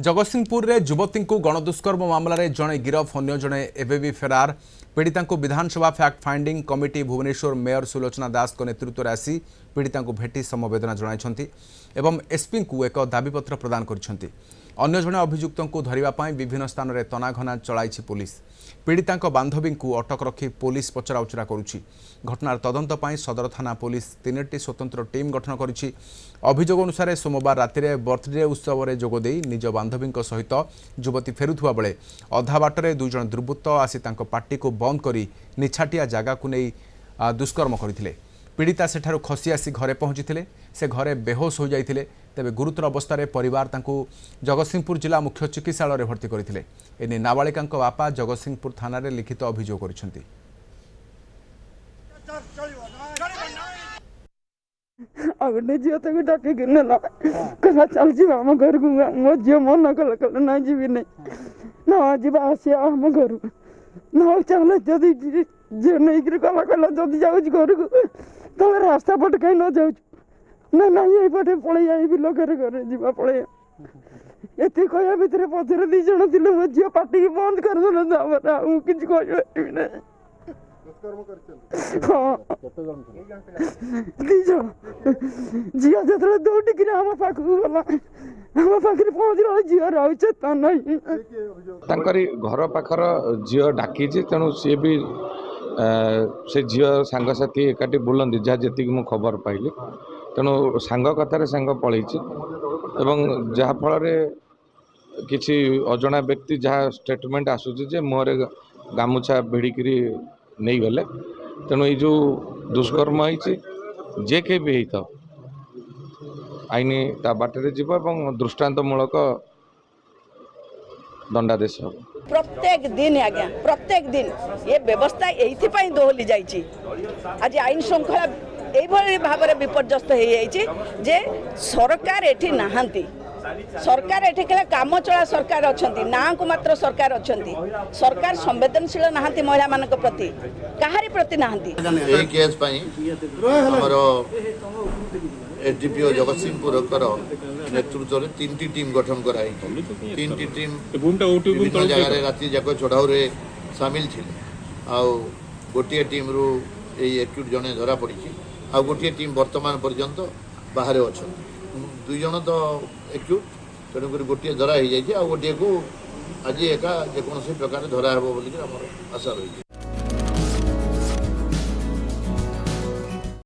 जगतसिंहपुर रे युवती को गणदुष्कर्म मामलें जड़े गिरफ अन्य जड़े एवं फेरार पीड़िता विधानसभा fact finding committee Bhubaneswar mayor Sulochana Das नेतृत्व में आसी पीड़िता भेटी समवेदना जन एसपी को एक दाबीपत्र प्रदान कर अन्य जड़े अभियुक्त को धरने विभिन्न स्थान में तनाघना चलाई पुलिस पीड़िता बांधवी को अटक रखी पुलिस पचराउचरा करुछि। घटनार तदंत पाई सदर थाना पुलिस 3टी स्वतंत्र टीम गठन करिछि। अभियोग अनुसार सोमवार राति बर्थडे उत्सव में जोगदे निज बांधवी सहित युवती फेरुवा बेले अधा बाटर दुई जन दुर्बृत्त आसी पार्टी को बंद कर निछाटिया जगह को नहीं दुष्कर्म करते। पीड़िता सेठारु खसी आसी घरे पहुंची से घरे बेहोश हो जाते तेज गुरुतर अवस्था परिवार जगतसिंहपुर जिला मुख्य चिकित्सालय भर्ती करते। एने नाबालिका बापा जगतसिंहपुर थाना रे लिखित अभियोग कर अगले झील तक डाके ना कहा चल जी आम घर को मो झी मन कल कल ना जीवी नहीं ना जी आसिया आम घर ना चल जदि झील नहीं कला कला जदि जाऊँ घर को तो रास्ता पट कहीं न जाऊ ना ना यही पटे पड़े आई बिल घर घर जीवा पड़े एत कह भितर पचर दी जन थे मो झी पार्टी बंद करदेला किसी कह ना दीज झील जो दौटिक आम पाख गला आम पाखे पहुँचला झील रही चेता नहीं घर पाखर झील डाकी तेणु सी भी से झील सांगसाथी एकाठी बुलंदी जहाँ जी मु खबर पाइली तेणु सांग कथार सांग पलि जहाँफल किसी अजना व्यक्ति जहाँ स्टेटमेंट आसूचे मुहरे गामुछा भिड़िकी नहीं गले तेणु ये जो दुष्कर्म जे के भी होता आईन ता बाटर जीव दृष्टांतमूलक दंडादेश हो। प्रत्येक दिन आज्ञा प्रत्येक दिन ये व्यवस्था ये दोहली जाइए। आज आईन श्रृंखला यही भाव में विपर्यस्त हो जे सरकार एठी नहांती सरकार एठी केला काम चला सरकार अच्छी ना को मात्र सरकार अच्छी सरकार संवेदनशील नहांती महिला मान प्रति कहारी प्रति नहांती केस हमर एसडीपीओ जगतसिंहपुर नेतृत्व में 3टी टीम गठन कराई 3टी टीम विभिन्न जगह राति जाक चढ़ाऊ सामिल थे गोटे टीम रु एक्यूट जड़े धरा पड़ी आ गोटे टीम वर्तमान पर्यंत बाहर अच्छा 2 जन तो एक्यूट तेणुक गोटे धरा हो जाए गोटे को आज एका जेकोसी प्रकार धरा हे बोली आशा रही।